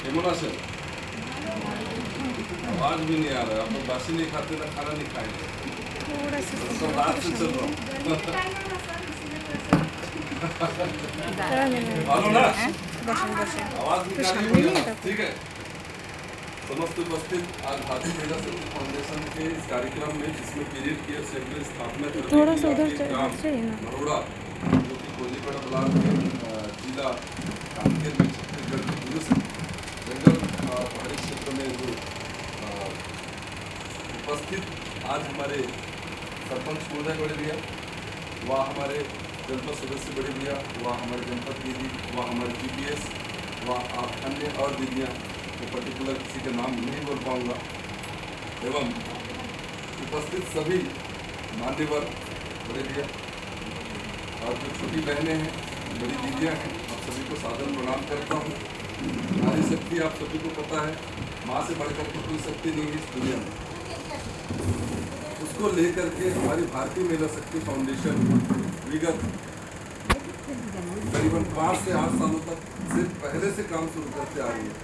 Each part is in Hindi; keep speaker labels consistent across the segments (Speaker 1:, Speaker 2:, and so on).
Speaker 1: यमुना सर आवाज भी नहीं आ रहा है। आप लोग बासी नहीं खाते ना, खाना नहीं खाएंगे। तो रात से चल रहा हूँ ना, आवाज निकालिए। ठीक है। समस्त उपस्थित आज भारतीय महिला शक्ति फाउंडेशन के इस कार्यक्रम में, जिसमें पीरियड केयर सेंटर स्थापना
Speaker 2: थोड़ा सा उधर
Speaker 1: मरोड़ा जो कि कोलीगढ़ ब्लॉक के जिला कांकेर में छत्तीसगढ़ के पुरुष जंगल पहाड़ी क्षेत्र में जो उपस्थित आज हमारे सरपंच महोदय बड़े भैया, वह हमारे जनपद सदस्य बड़े भैया, वह हमारे जनपद दीदी, वह हमारे GPS, वह अन्य और दीदियाँ, तो पर्टिकुलर किसी के नाम नहीं बोल पाऊँगा, एवं उपस्थित सभी मान्यवर बड़े भैया और जो छोटी बहनें हैं, बड़ी दीदियाँ हैं, आप सभी को सादर प्रणाम करता हूँ। नारी शक्ति आप सभी को पता है, माँ से बढ़कर के कोई शक्ति नहीं है इस दुनिया में। उसको लेकर के हमारी भारतीय महिला शक्ति फाउंडेशन विगत करीबन 5 से 8 सालों तक से पहले से काम शुरू करते आ रही है,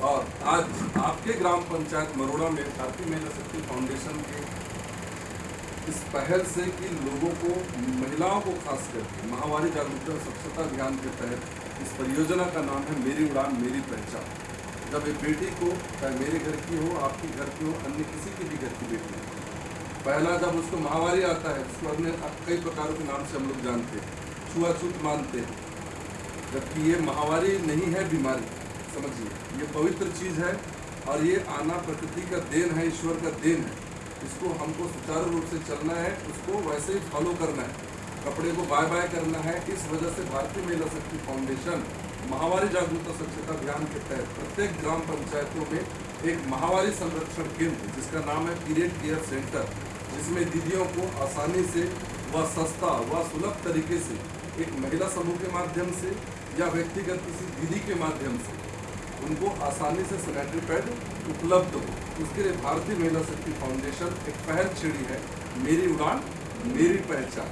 Speaker 1: और आज आपके ग्राम पंचायत मरोड़ा में भारतीय महिला शक्ति फाउंडेशन के इस पहल से कि लोगों को, महिलाओं को खास करके महामारी जागरूकता स्वच्छता अभियान के तहत इस परियोजना का नाम है मेरी उड़ान मेरी पहचान। जब एक बेटी को, चाहे मेरे घर की हो, आपके घर की हो, अन्य किसी के भी घर की बेटी हो, पहला जब उसको महामारी आता है, उसको अन्य कई प्रकारों के नाम से हम लोग जानते हैं, छुआछूत मानते हैं, जबकि ये महामारी नहीं है, बीमारी समझिए, ये पवित्र चीज़ है और ये आना प्रकृति का देन है, ईश्वर का देन है। इसको हमको सुचारू रूप से चलना है, उसको वैसे ही फॉलो करना है, कपड़े को बाय बाय करना है। इस वजह से भारतीय महिला शक्ति फाउंडेशन महामारी जागरूकता स्वच्छता अभियान के तहत प्रत्येक ग्राम पंचायतों में एक महामारी संरक्षण केंद्र, जिसका नाम है पीरियड केयर सेंटर, जिसमें दीदियों को आसानी से व सस्ता व सुलभ तरीके से एक महिला समूह के माध्यम से या व्यक्तिगत किसी दीदी के माध्यम से उनको आसानी से सैनिटरी पैड उपलब्ध हो, उसके लिए भारतीय महिला शक्ति फाउंडेशन एक पहल छेड़ी है, मेरी उड़ान मेरी पहचान,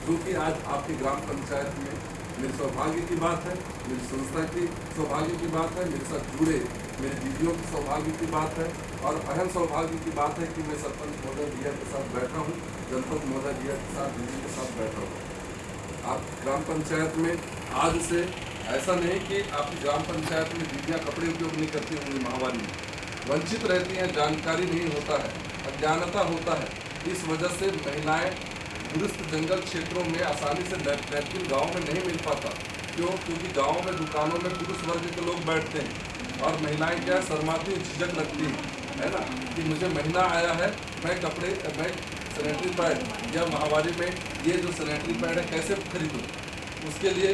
Speaker 1: जो कि आज आपके ग्राम पंचायत में मेरे सौभाग्य की बात है, मेरी संस्था की सौभाग्य की बात है, मेरे साथ जुड़े मेरी दीदियों की सौभाग्य की बात है, और अहम सौभाग्य की बात है कि मैं सरपंच महोदय भैया के साथ बैठा हूँ, जनपद महोदय भैया के साथ, दीदी के साथ बैठा हूँ। आप ग्राम पंचायत में आज से ऐसा नहीं कि आपकी ग्राम पंचायत में दीदियाँ कपड़े उपयोग नहीं करती होंगी, महामारी में वंचित रहती हैं, जानकारी नहीं होता है, अज्ञानता होता है। इस वजह से महिलाएं दूरस्थ जंगल क्षेत्रों में आसानी से नैपकिन गाँव में नहीं मिल पाता। क्यों? क्योंकि गाँव में दुकानों में पुरुष वर्ग के लोग बैठते हैं और महिलाएं क्या शर्माती, झिझक लगती है ना, कि मुझे महीना आया है, मैं सैनिटरी पैड या महामारी में ये जो सैनिटरी पैड है कैसे खरीदूँ, उसके लिए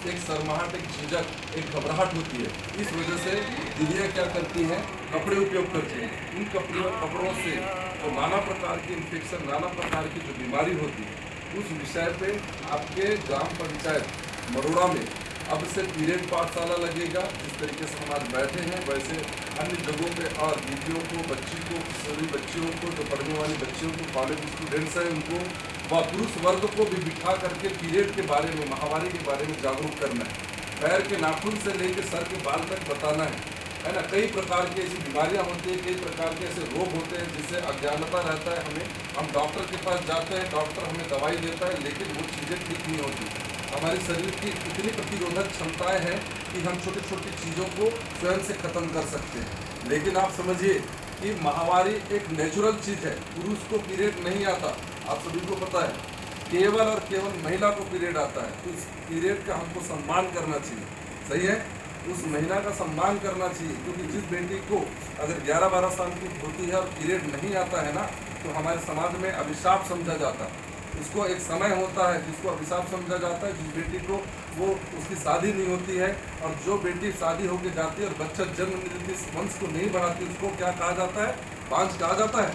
Speaker 1: एक शर्माहट, एक झिझक, एक घबराहट होती है। इस वजह से दीदियाँ क्या करती हैं, कपड़े उपयोग करती हैं। इन कपड़ों से तो नाना प्रकार की इन्फेक्शन, नाना प्रकार की जो बीमारी होती है, उस विषय पे आपके ग्राम पंचायत मरोड़ा में अब से पीरियड पाठशाला लगेगा। जिस तरीके से हम आज बैठे हैं, वैसे अन्य जगहों पे और दीदियों को, बच्ची को, सभी बच्चियों को, जो पढ़ने वाली बच्चियों को, कॉलेज स्टूडेंट्स हैं, उनको व पुरुष वर्ग को भी बिठा करके पीरियड के बारे में, महामारी के बारे में जागरूक करना है। पैर के नाखून से लेकर सर के बाल तक बताना है ना। कई प्रकार की ऐसी बीमारियां होती हैं, कई प्रकार के ऐसे रोग होते हैं जिससे अज्ञानता रहता है हमें। हम डॉक्टर के पास जाते हैं, डॉक्टर हमें दवाई देता है, लेकिन वो चीज़ें ठीक नहीं होती। हमारे शरीर की इतनी प्रतिरोधक क्षमताएं हैं कि हम छोटी छोटी चीज़ों को स्वयं से ख़त्म कर सकते हैं। लेकिन आप समझिए कि महामारी एक नेचुरल चीज़ है। पुरुष को पीरियड नहीं आता, आप सभी को पता है, केवल और केवल महिला को पीरियड आता है। तो इस पीरियड का हमको सम्मान करना चाहिए, सही है, उस महीना का सम्मान करना चाहिए। क्योंकि जिस बेटी को अगर 11-12 साल की होती है और पीरियड नहीं आता है ना, तो हमारे समाज में अभिशाप समझा जाता है। उसको एक समय होता है जिसको अभिशाप समझा जाता है। जिस बेटी को वो उसकी शादी नहीं होती है, और जो बेटी शादी होकर जाती है और बच्चा जन्म नहीं देती, वंश को नहीं बढ़ाती, उसको क्या कहा जाता है, बांझ कहा जाता है।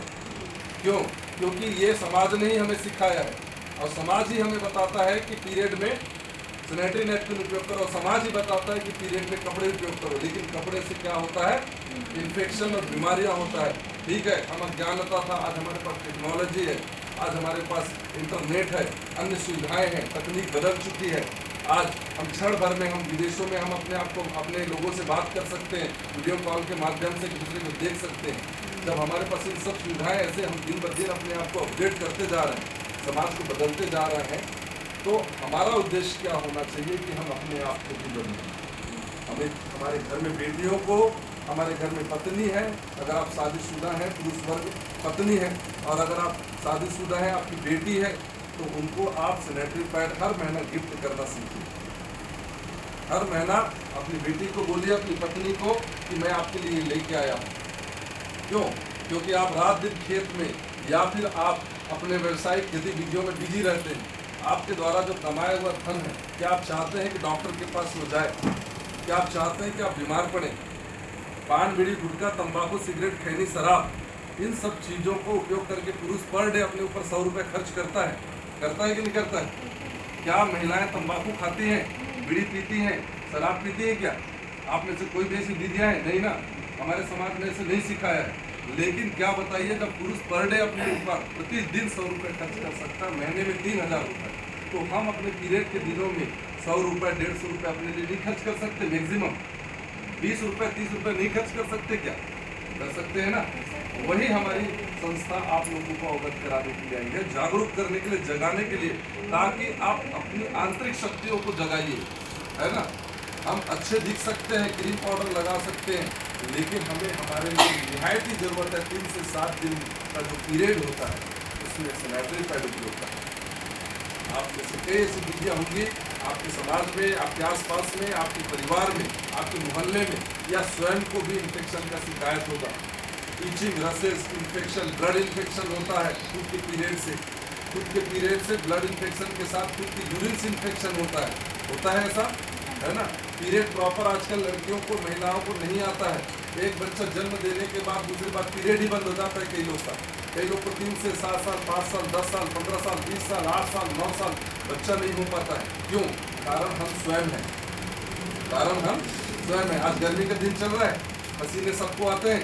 Speaker 1: क्यों? क्योंकि ये समाज ने ही हमें सिखाया है, और समाज ही हमें बताता है कि पीरियड में सैनिटरी नैपकिन उपयोग करो, और समाज ही बताता है कि पीरियड में कपड़े उपयोग करो। लेकिन कपड़े से क्या होता है, इन्फेक्शन और बीमारियां होता है। ठीक है, हम अज्ञानता था, आज हमारे पास टेक्नोलॉजी है, आज हमारे पास इंटरनेट है, अन्य सुविधाएं हैं, तकनीक बदल चुकी है। आज हम क्षण भर में हम विदेशों में हम अपने आप को अपने लोगों से बात कर सकते हैं, वीडियो कॉल के माध्यम से एक दूसरे को देख सकते हैं। जब हमारे पास इन सब सुविधाएं ऐसे हम दिन ब दिन अपने आप को अपडेट करते जा रहे हैं, समाज को बदलते जा रहे हैं, तो हमारा उद्देश्य क्या होना चाहिए कि हम अपने आप को भी बदलें। हमें हमारे घर में बेटियों को, हमारे घर में पत्नी है, अगर आप शादीशुदा हैं, पुरुष वर्ग पत्नी है, और अगर आप शादीशुदा हैं, आपकी बेटी है, तो उनको आप सैनिटरी पैड हर महीना गिफ्ट करना सीखिए। हर महीना अपनी बेटी को बोलिए, अपनी पत्नी को, कि मैं आपके लिए लेके आया हूँ। क्यों? क्योंकि आप रात दिन खेत में या फिर आप अपने व्यवसायिक गतिविधियों में बिजी रहते हैं। आपके द्वारा जो कमाया हुआ धन है, क्या आप चाहते हैं कि डॉक्टर के पास हो जाए? क्या आप चाहते हैं कि आप बीमार पड़े? पान, बीड़ी, गुटखा, तंबाकू, सिगरेट, खैनी, शराब, इन सब चीज़ों को उपयोग करके पुरुष पर डे अपने ऊपर 100 रुपये खर्च करता है कि नहीं करता है? क्या महिलाएं तंबाकू खाती हैं, बीड़ी पीती हैं, शराब पीती हैं? क्या आप में से कोई भी ऐसी विधियाँ है? नहीं ना, हमारे समाज में ऐसे नहीं सिखाया है। लेकिन क्या बताइए, जब पुरुष पर डे अपने ऊपर प्रतिदिन 100 रुपये खर्च कर सकता है, महीने में 3000 रुपये, तो हम अपने पीरियड के दिनों में 100 रुपये, 150 रुपये अपने लिए नहीं खर्च कर सकते? मैक्सिमम 20 रुपये, 30 रुपये नहीं खर्च कर सकते? क्या कर सकते हैं ना? वही हमारी संस्था आप लोगों को अवगत कराने के लिए आई है, जागरूक करने के लिए, जगाने के लिए, ताकि आप अपनी आंतरिक शक्तियों को जगाइए, है ना। हम अच्छे दिख सकते हैं, क्रीम पाउडर लगा सकते हैं, लेकिन हमें हमारे लिए निहायती ज़रूरत है 3 से 7 दिन का जो पीरियड होता है, उसमें सैनिटरी पैड उपयोग का। आप में से कई ऐसी विधियाँ होंगी आपके समाज में, आपके आसपास में, आपके परिवार में, आपके मोहल्ले में, या स्वयं को भी इन्फेक्शन का शिकायत होगा। ईचिंग, रसेस, इन्फेक्शन, ब्लड इन्फेक्शन होता है खुद के पीरियड से। खुद के पीरियड से ब्लड इन्फेक्शन के साथ खुद की यूरिन से इन्फेक्शन होता है ऐसा, है ना। पीरियड प्रॉपर आजकल लड़कियों को, महिलाओं को नहीं आता है। एक बच्चा जन्म देने के बाद दूसरी बार पीरियड ही बंद हो जाता है कई लोग का। कई लोग को 3 से 7 साल, 5 साल, 10 साल, 15 साल, 20 साल, 8 साल, 9 साल बच्चा नहीं हो पाता है। क्यों? कारण हम स्वयं हैं। कारण हम स्वयं हैं। आज गर्मी का दिन चल रहा है, पसीने सबको आता है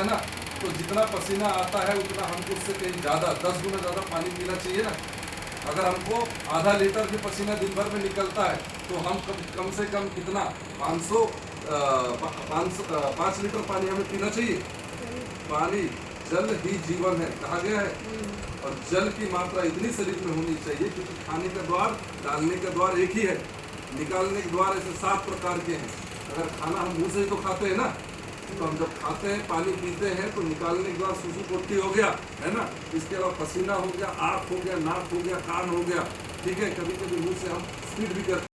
Speaker 1: ना। तो जितना पसीना आता है उतना हमको उससे कहीं ज़्यादा, 10 गुना ज़्यादा पानी पीना चाहिए ना। अगर हमको आधा लीटर भी पसीना दिन भर में निकलता है, तो हम कम से कम कितना 5 लीटर पानी हमें पीना चाहिए। पानी, जल ही जीवन है, कहा गया है। और जल की मात्रा इतनी शरीर में होनी चाहिए, क्योंकि खाने का द्वार, डालने का द्वार एक ही है, निकालने के द्वार ऐसे 7 प्रकार के हैं। अगर खाना हम मुँह से ही तो खाते हैं ना, तो हम जब खाते हैं, पानी पीते हैं, तो निकालने के बाद सुसु पोटी हो गया, है ना। इसके अलावा पसीना हो गया, आँख हो गया, नाक हो गया, कान हो गया, ठीक है। कभी कभी मुँह से हम स्पीड भी करते